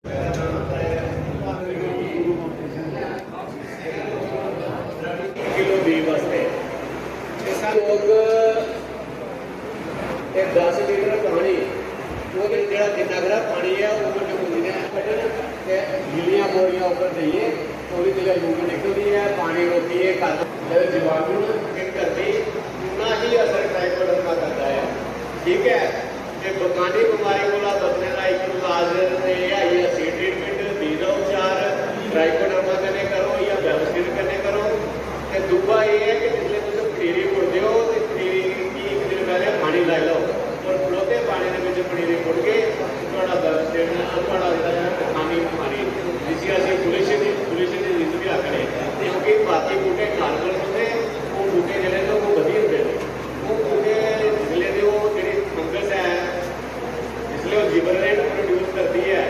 Kilo B वास्ते लोग 10 litre पानी वो जो जिन्ना पानी है वो गिलियां बोरियां ऊपर चाहिए थोड़ी जगह लूट निकलती है पानी रोकती है जीवाणु करती उतना ही असर टाइफाइड का करता है। ठीक है कि बकानी बीमारी को बचने का एक इलाज है सी ट्रीटमेंट बीज उपचार ट्राइकोडर्मा कने करो या व्यवस्थित कने करो। तो दूसरा ये है कि जिसले तुम पनीरी मुड़ते हो तो पनीरी की एक दिन पहले पानी लाई लो और खलोते पानी के पनीरी मुड़ के बकानी बीमारी जिसे असं पुलिशन डिजीज भी आखने क्योंकि बाकी बूटे कार्बन होंगे वो बूटे जोड़े ने वो वधी होंगे वो बूटे जिसले जो जी फंगस है जिसले वो जिबरेट प्रोड्यूस करती है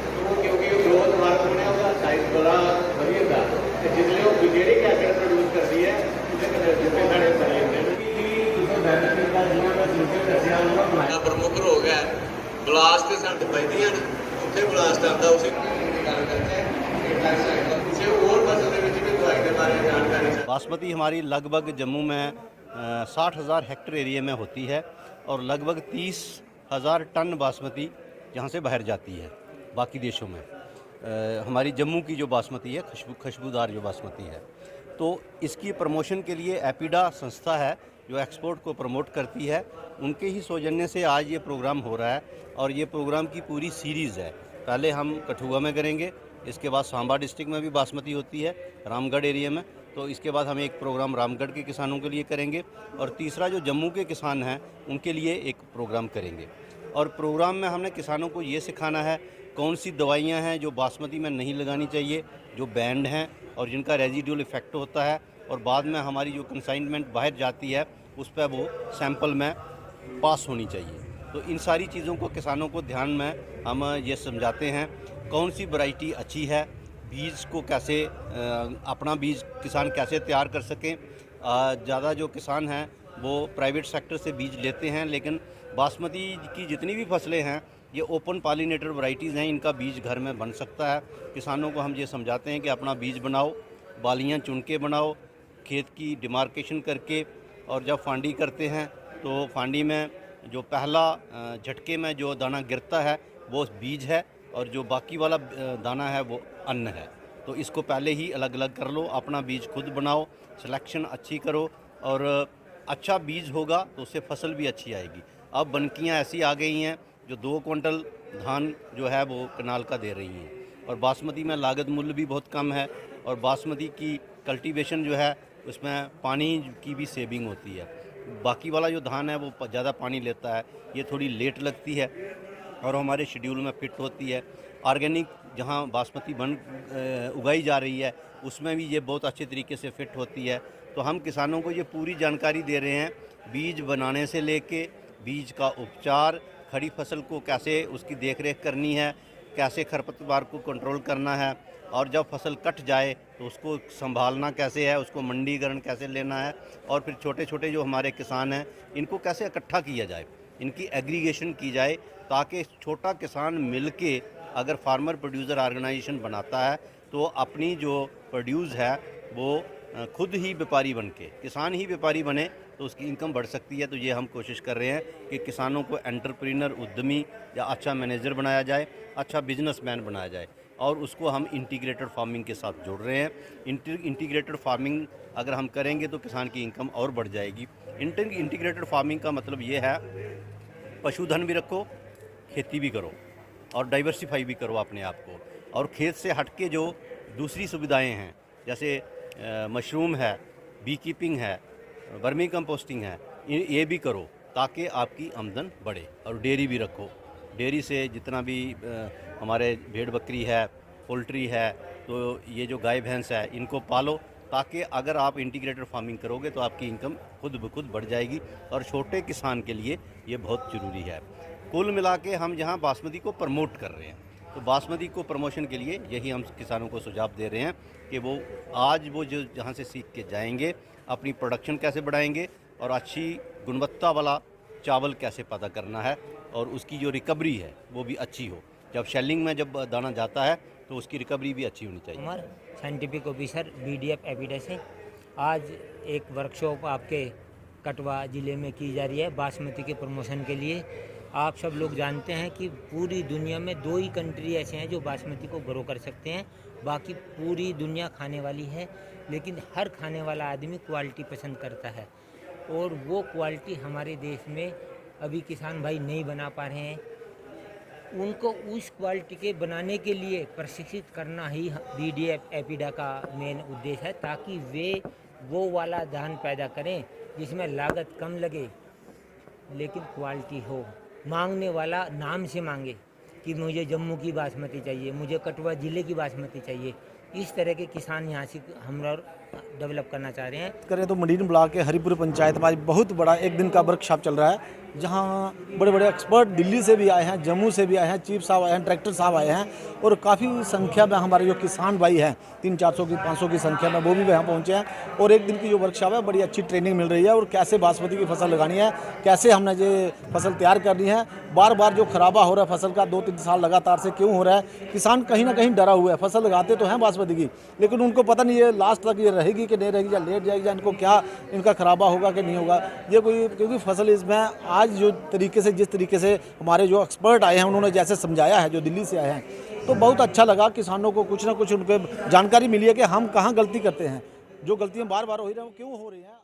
तो वो क्योंकि ग्रोथ मार्क होने उसका साइज बड़ा वधी होता है जिसले वो बिजेरिक एसिड प्रोड्यूस करती है उसके जितने साढ़े सही होंगे प्रमुख रोग है ब्लास्ट सट पैदियां उत्थे ब्लास्ट आता उसे बासमती हमारी लगभग जम्मू में 60,000 हेक्टेयर एरिया में होती है और लगभग 30,000 टन बासमती यहाँ से बाहर जाती है बाकी देशों में। हमारी जम्मू की जो बासमती है खुशबूदार जो बासमती है तो इसकी प्रमोशन के लिए एपिडा संस्था है जो एक्सपोर्ट को प्रमोट करती है, उनके ही सौजन्य से आज ये प्रोग्राम हो रहा है और ये प्रोग्राम की पूरी सीरीज़ है। पहले हम कठुआ में करेंगे, इसके बाद सांबा डिस्ट्रिक्ट में भी बासमती होती है रामगढ़ एरिया में, तो इसके बाद हम एक प्रोग्राम रामगढ़ के किसानों के लिए करेंगे और तीसरा जो जम्मू के किसान हैं उनके लिए एक प्रोग्राम करेंगे। और प्रोग्राम में हमने किसानों को ये सिखाना है कौन सी दवाइयाँ हैं जो बासमती में नहीं लगानी चाहिए, जो बैंड हैं और जिनका रेजिडुअल इफेक्ट होता है और बाद में हमारी जो कंसाइनमेंट बाहर जाती है उस पर वो सैंपल में पास होनी चाहिए। तो इन सारी चीज़ों को किसानों को ध्यान में हम ये समझाते हैं कौन सी वैरायटी अच्छी है, बीज को कैसे अपना बीज किसान कैसे तैयार कर सकें। ज़्यादा जो किसान हैं वो प्राइवेट सेक्टर से बीज लेते हैं, लेकिन बासमती की जितनी भी फसलें हैं ये ओपन पॉलिनेटर वैरायटीज़ हैं, इनका बीज घर में बन सकता है। किसानों को हम ये समझाते हैं कि अपना बीज बनाओ, बालियाँ चुन के बनाओ, खेत की डिमार्केशन करके, और जब फांडी करते हैं तो फांडी में जो पहला झटके में जो दाना गिरता है वो बीज है और जो बाकी वाला दाना है वो अन्न है। तो इसको पहले ही अलग अलग कर लो, अपना बीज खुद बनाओ, सिलेक्शन अच्छी करो और अच्छा बीज होगा तो उससे फसल भी अच्छी आएगी। अब बनकियाँ ऐसी आ गई हैं जो 2 क्विंटल धान जो है वो कनाल का दे रही हैं और बासमती में लागत मूल्य भी बहुत कम है और बासमती की कल्टीवेशन जो है उसमें पानी की भी सेविंग होती है। बाकी वाला जो धान है वो ज़्यादा पानी लेता है, ये थोड़ी लेट लगती है और हमारे शेड्यूल में फिट होती है। ऑर्गेनिक जहाँ बासमती उगाई जा रही है उसमें भी ये बहुत अच्छे तरीके से फिट होती है। तो हम किसानों को ये पूरी जानकारी दे रहे हैं, बीज बनाने से लेके बीज का उपचार, खड़ी फसल को कैसे उसकी देखरेख करनी है, कैसे खरपतवार को कंट्रोल करना है और जब फसल कट जाए तो उसको संभालना कैसे है, उसको मंडीकरण कैसे लेना है और फिर छोटे छोटे जो हमारे किसान हैं इनको कैसे इकट्ठा किया जाए, इनकी एग्रीगेशन की जाए ताकि छोटा किसान मिलके अगर फार्मर प्रोड्यूसर ऑर्गेनाइजेशन बनाता है तो अपनी जो प्रोड्यूस है वो खुद ही व्यापारी बन के, किसान ही व्यापारी बने तो उसकी इनकम बढ़ सकती है। तो ये हम कोशिश कर रहे हैं कि किसानों को एंटरप्रेन्योर, उद्यमी या अच्छा मैनेजर बनाया जाए, अच्छा बिजनेसमैन बनाया जाए और उसको हम इंटीग्रेटेड फार्मिंग के साथ जोड़ रहे हैं। इंटीग्रेटेड फार्मिंग अगर हम करेंगे तो किसान की इनकम और बढ़ जाएगी। इंटीग्रेटेड फार्मिंग का मतलब ये है पशुधन भी रखो, खेती भी करो और डाइवर्सिफाई भी करो अपने आप को, और खेत से हट के जो दूसरी सुविधाएं हैं जैसे मशरूम है, बी कीपिंग है, वर्मी कंपोस्टिंग है, ये भी करो ताकि आपकी आमदन बढ़े। और डेयरी भी रखो, डेयरी से जितना भी हमारे भेड़ बकरी है, पोल्ट्री है, तो ये जो गाय भैंस है इनको पालो ताकि अगर आप इंटीग्रेटेड फार्मिंग करोगे तो आपकी इनकम खुद ब खुद बढ़ जाएगी और छोटे किसान के लिए ये बहुत ज़रूरी है। कुल मिला के हम यहाँ बासमती को प्रमोट कर रहे हैं, तो बासमती को प्रमोशन के लिए यही हम किसानों को सुझाव दे रहे हैं कि वो आज वो जो जहाँ से सीख के जाएंगे अपनी प्रोडक्शन कैसे बढ़ाएंगे और अच्छी गुणवत्ता वाला चावल कैसे पैदा करना है और उसकी जो रिकवरी है वो भी अच्छी हो। जब शेलिंग में जब दाना जाता है तो उसकी रिकवरी भी अच्छी होनी चाहिए। Umar scientific officer BDF APEDA से। आज एक वर्कशॉप आपके कटवा ज़िले में की जा रही है बासमती के प्रमोशन के लिए। आप सब लोग जानते हैं कि पूरी दुनिया में 2 ही कंट्री ऐसे हैं जो बासमती को ग्रो कर सकते हैं, बाकी पूरी दुनिया खाने वाली है, लेकिन हर खाने वाला आदमी क्वालिटी पसंद करता है और वो क्वालिटी हमारे देश में अभी किसान भाई नहीं बना पा रहे हैं। उनको उस क्वालिटी के बनाने के लिए प्रशिक्षित करना ही BDF एपिडा का मेन उद्देश्य है, ताकि वे वो वाला धान पैदा करें जिसमें लागत कम लगे लेकिन क्वालिटी हो। मांगने वाला नाम से मांगे कि मुझे जम्मू की बासमती चाहिए, मुझे कठुआ ज़िले की बासमती चाहिए। इस तरह के किसान यहाँ से हम लोग डेवलप करना चाह रहे हैं। करें तो मंडीन ब्लॉक के हरिपुर पंचायत में आज बहुत बड़ा एक दिन का वर्कशॉप चल रहा है, जहाँ बड़े बड़े एक्सपर्ट दिल्ली से भी आए हैं, जम्मू से भी आए हैं, चीफ साहब आए हैं, डायरेक्टर साहब आए हैं और काफ़ी संख्या में हमारे जो किसान भाई हैं 300-400 की 500 की संख्या में वो भी यहाँ पहुँचे हैं। और एक दिन की जो वर्कशॉप है बड़ी अच्छी ट्रेनिंग मिल रही है और कैसे बासमती की फसल लगानी है, कैसे हमने ये फसल तैयार करनी है। बार बार जो खराबा हो रहा है फसल का 2-3 साल लगातार से क्यों हो रहा है, किसान कहीं ना कहीं डरा हुआ है। फसल लगाते तो हैं बासमती की, लेकिन उनको पता नहीं ये लास्ट तक ये रहेगी कि नहीं रहेगी, या लेट जाएगी, या इनको क्या इनका खराबा होगा कि नहीं होगा ये कोई। क्योंकि फसल इसमें आज जो तरीके से जिस तरीके से हमारे जो एक्सपर्ट आए हैं उन्होंने जैसे समझाया है, जो दिल्ली से आए हैं, तो बहुत अच्छा लगा। किसानों को कुछ ना कुछ उनके जानकारी मिली है कि हम कहाँ गलती करते हैं, जो गलतियाँ बार बार हो रही हैं वो क्यों हो रही हैं।